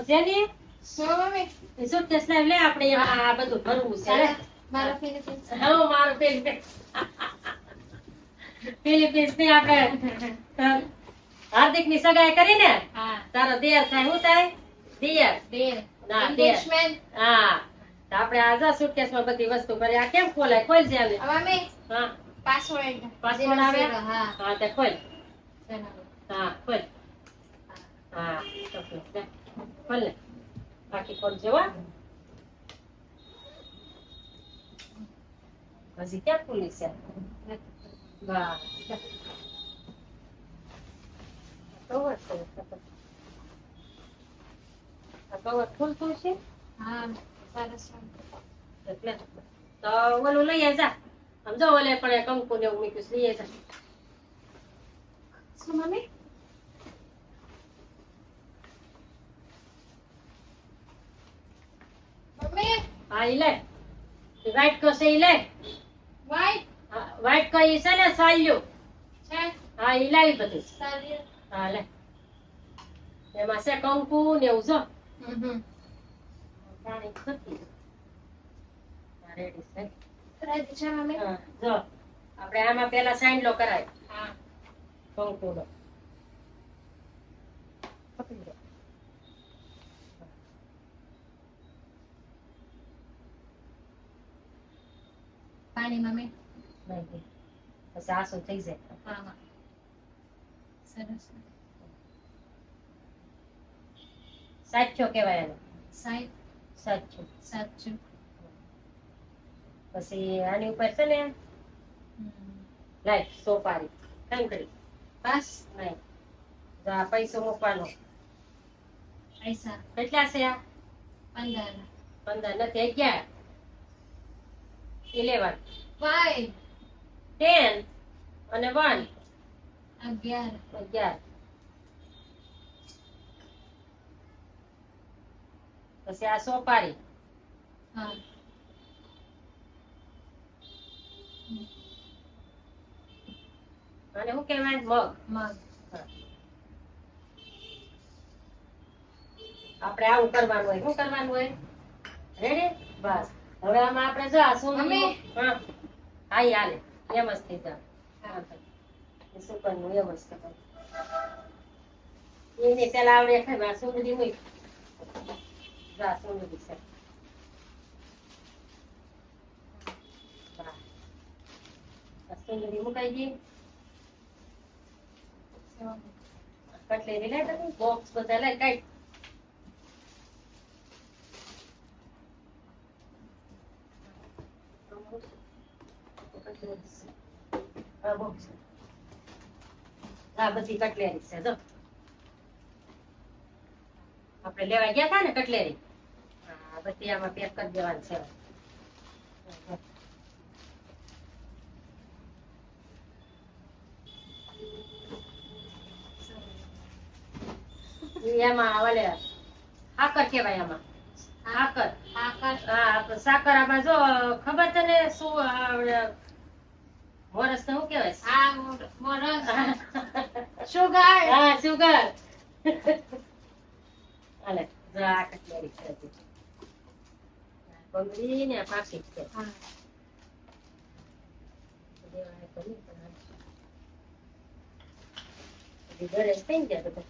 જેની શું mummy? Suitcase લાવી લે, આપણે એમાં આ બધું ભરવું છે લે. મારો ફિલિપિન્સ. હા મારું ફિલિપિન્સ ની આપણે હાર્દિક ની સગાઈ કરી ને, હા. તારો દેર થાય. શું થાય? દિયર. દેર. ના, Engagement. હા, તો આપણે આજા સુટકેસ માં બધી વસ્તુ ભરી. આ કેમ ખોલાય? ખોલ છે આને. મમ્મી હા, પાસવર્ડ. પાસવર્ડ આવે. હા. હા તે ખોલ. ચાલો. હા ખોલ. હા તો ખોલ લે. ખોલ ને. બાકી ખોલજો હો. હજી ક્યાં ખુલી છે? વાહ. કવર છે. આ કવર ખુલતું છે. હા સરસ. એટલે તો ઓલું લઈ જા. સમજો ઓલે પણ કંકુ ને એવું મૂક્યું છે, લઈ જા. શું મમ્મી? મમ્મી હા ઈ લે. વ્હાઈટ કસે ઈ લે. વ્હાઈટ વ્હાઈટ કઈ છે ને સાલ્યું. છે. હા ઈ લાવી બધું. સારી. હા લે. એમાં છે કંકુ ને એવું જો. પાણી ખતી. રેડી છે. રેડી છે મમ્મી. હા જો. આપણે આમાં પેલા સાઈન લો કરાય. હા. કંકુ નો. પકડી લો. પાણી મમ્મી. નહીં દે. પછી આસુ થઈ જાય. હા હા. સરસ. સાચો કહેવાય એને. સાઈડ. સાચું. સાચું. પછી આની ઉપર છે ને લાઈટ સોપારી કંકડી બસ નહીં. જો આ પૈસો મૂકવાનો. પૈસા કેટલા છે આ? 15. 15 નથી, 11, 11, 5 10 અને 1. 11. 11. પછી આ સોપારી. હા. અને શું કહેવાય? મગ. મગ. આપણે આવું કરવાનું હોય. શું કરવાનું હોય? રેડી? બસ. હવે આમાં આપણે જો આ મમ્મી. હા હા ઈ હાલે. વ્યવસ્થિત શું કરવું? વ્યવસ્થિત એને પેલા આવડે ખાય સુંદરી મૂક. જા સુંદરી છે. સુંદરી મુકાઈ ગઈ. કટલેરી લે તો બોક્સ બધા લે કાઈ. આ બોક્સ. આ બધી કટલેરી છે જો. આપણે લેવા ગયા હતા ને કટલેરી. હા બધી આમાં પેક કરી દેવાની છે. એમાં ઓલે સાકર કહેવાય. આમાં સાકર. હા સાકર. આમાં જો ખબર તને શું મોરસ ને શું કહેવાય? હા મોરસ. સુગર. હા સુગર. હાલે જો આ કટલેરી છે. બંગડી ને પાકી છે. હા. ઘરે થઈ ગયા બધા.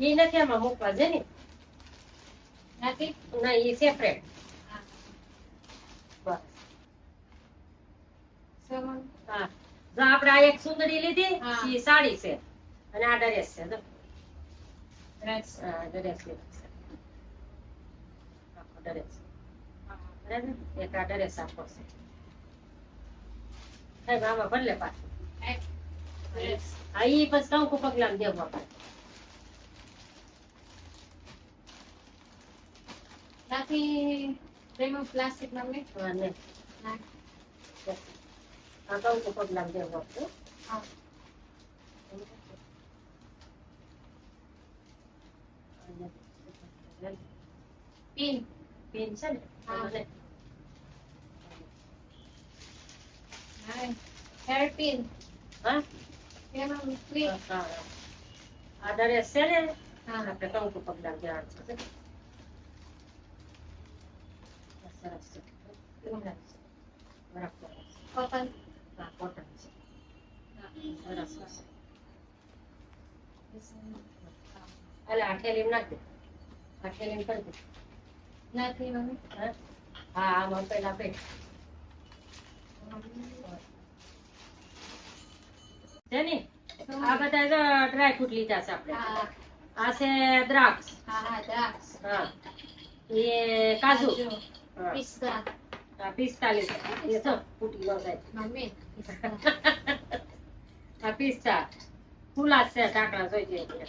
ઈ નથી આમાં મૂકવા છે ને. નથી. ના ઈ સેપરેટ. બસ. હા જો આપણે આ એક સુંદરી લીધી. ઈ સાડી છે અને આ ડ્રેસ છે. જો ડ્રેસ. હા ડ્રેસ લીધી છે. આખો ડ્રેસ. બરાબર. એક આ ડ્રેસ આપો છે. સાહેબ આમાં ભરલે પાછું. હા ઈ પછી કંકુ પગલામાં દેવું આપણે. નથી remove plastic મમ્મી. હા નહીં. આ કંકુ પગલામાં દેવું આપણે. હા. પિન. પિન છે ને. હા. hair pin. હા એમાં સ્વીટ. હા. આ ડ્રેસ છે ને હા. આપણે કંકુ પગલા જ્યાં છે સરસ છે. બરાબર છે. કોટન. હા, કોટન છે. સરસ છે. અલા આ થેલીમાં નાખ દે. આ થેલીમાં કરી દે. નથી મમ્મી. હા હા, આમાં પેલા પેટ છે ને આ બધા જો ડ્રાય ફ્રૂટ લીધા છે આપણે. હા આ છે દ્રાક્ષ. હા દ્રાક્ષ. હા એ કાજુ. હા પિસ્તા. આ 45 એ તો ફૂટી ન જાય. મમ્મી. આ પિસ્તા ફૂલા છે ઢાંકણા જોઈ જોઈએ.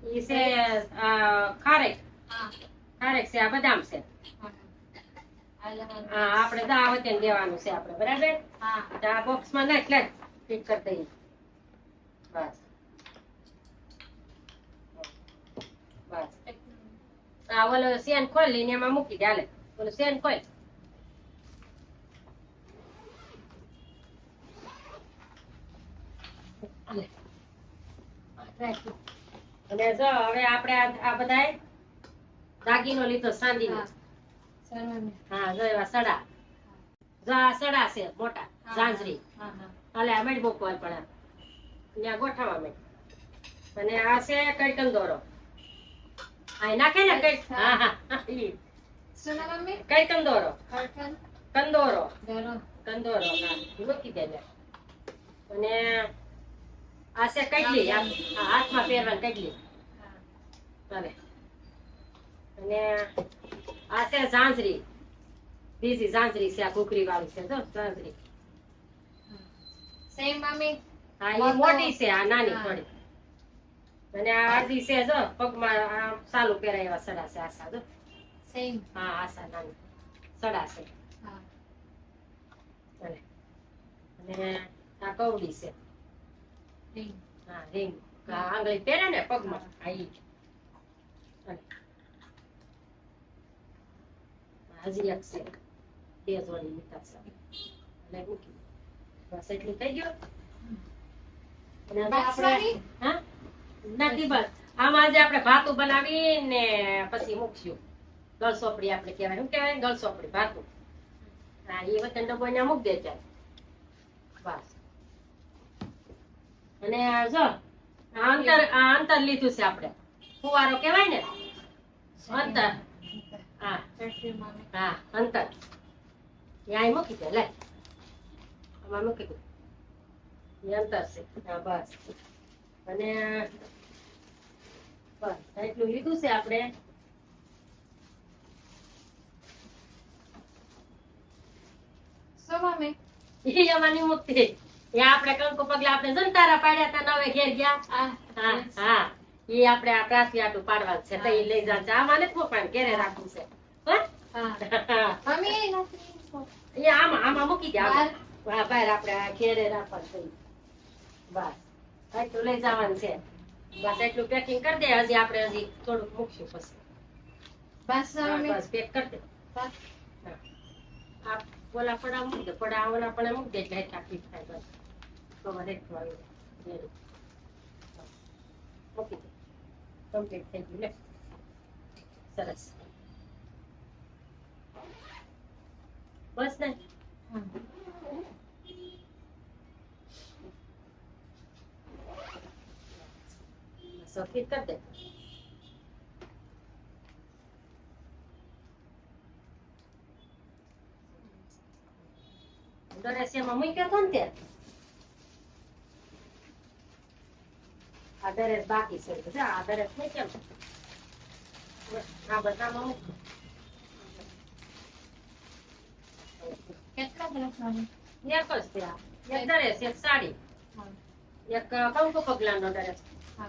ઈ છે ખારેક. હા. ખારેક છે આ બદામ છે. હા આપણે દાવતે દેવાનું છે આપણે બરાબર. હા. આ બોક્સમાં નાખ લે ફિટ કરી દઈએ. બસ બસ આ ઓલો સેન ખોલ લઈને એમાં મૂકી દે હાલે. ઓલો સેન ખોલ. હાલે. અને જો હવે આપણે આ બધાય દાગીનો લીધો ચાંદીનો. હા જો એવા સડા. જો આ સડા છે મોટા ઝાંઝરી. હાલે આ મેળ મૂકવા પણ ત્યાં ગોઠવવા મેળ. અને આ છે કઈકન દોરો. આ નાખે ને કઈ. હા હા ઈ સુના મમ્મી. કઈકન દોરો. કોટન. કંદોરો. દરો. કંદોરો હા મૂકી દે લે. અને આ છે કડલી. આ હાથમાં પહેરવાની કડલી. હાલે. અને આ છે ઝાંઝરી. બીજી ઝાંઝરી છે આ ઘૂઘરી વાળી છે જો ઝાંઝરી. Same mummy. હા એ મોટી છે આ નાની થોડી. અને આ અડધી છે જો પગમાં આમ સાલું પહેરાય એવા સડા છે આસા જો. સેમ. હા આસા નાની સડા છે. હા. હાલે. અને આ કવડી છે. રિંગ. હા રિંગ. આ આંગળી પહેરે ને પગમાં આ ઈ. હજી એક છે. બે જોડી લીધા છે. એટલે મૂકી બસ એટલું થઈ ગયું. અને હવે આપણે હા નથી બસ આમાં આજે આપણે ભાતું બનાવીને પછી મૂકશું. ગળસોપડી આપણે કહેવાય. શું કહેવાય? ગળસોપડી ભાતું. હા એ વતન ડબ્બો ને મૂક દે ચાલ. બસ અને જો આ અંતર લીધું છે આપણે. ફુવારો કહેવાય ને અંતર. હા હા અંતર. ત્યાં મૂકી દે લે. આમાં મૂકી દે. એ અંતર છે. હા બસ અને બસ એટલું લીધું છે આપણે. શું મમ્મી. ઈ અમાની મુક્તિ. એ આપણે કંકુ પગલા આપણે જનતારા પાડ્યા હતા નવે ઘેર ગયા. હા હા ઈ આપણે આ પ્રાસી આટું પાડવાનું છે. તો ઈ લઈ જાશે. આમાં નથી મૂકવાનું ઘેરે રાખવું છે. મમ્મી એ આમાં મૂકી દે. આમાં હા બહાર આપણે ઘેરે રાખવાનું છે. બસ એટલું લઈ જવાનું છે. બસ એટલું પેકિંગ કરી દે. હજી આપણે હજી થોડુંક મૂકશું પછી. બસ મમ્મી. બસ પેક કરી દે. બસ. આ ઓલા પડા મૂકી દે. પડા ઓલા પડા મૂકી દે એટલે હેઠા ફીટ થાય. બસ કવર હેઠું આવી જાય. મૂકી દે. કમ્પ્લીટ થઈ ગયું લે. સરસ બસ ને. સફેદ કરી દે. દરેસિયામાં મૂક્યો હતો ને તે આ દરેસ બાકી છે. આ દરેસ નહીં કેમ આ બધામાં મૂક. કેટલા દિવસ મમ્મી. એક જ છે આ. એક દરેસ એક સાડી એક કંકુ પગલાનો દરેસ.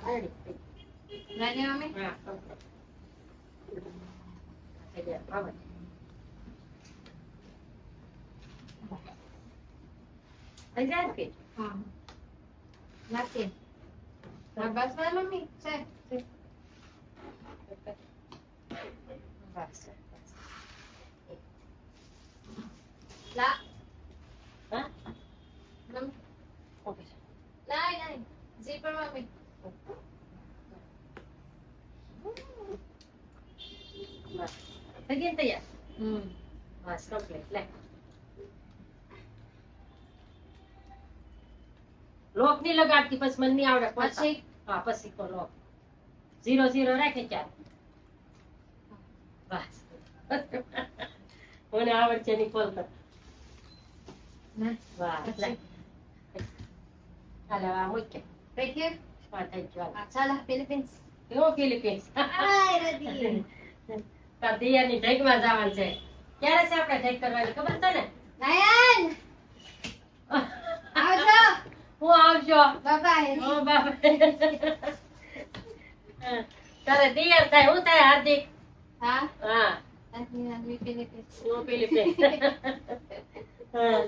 રેડી રાજી મમ્મી. હા થઈ ગયા. આવે થઈ જાય કે હા નથી. હા બસ બસ મમ્મી છે. બસ લા હા મમ્મી ઓકે લાય લાય. જી પણ મમ્મી. બસ. થઈ ગઈ ને તૈયાર હમ. બસ કમ્પ્લીટ લે લોક ની લગાડતી પછી મને નહીં આવડે પછી હા પછી તો લોક 0 રાખે ચાલ બસ મને આવડશે ની કોલ કર ના. વાહ લે હાલે આ મૂકે Right here. હા થઈ ગયું ચાલો ફિલિપિન્સ. કેવો ફિલિપિન્સ હાય રદી. તાર દિયાની ઢેકમાં જવાનું છે ક્યારે છે આપણે ઢેક કરવાની ખબર છે ને નયન આવજો. હું આવજો બાય. ઓ બાપા તારે દિયર થાય હું થાય હાર્દિક હા. હા આની ફિલિપિન્સ. હું ફિલિપિન્સ હા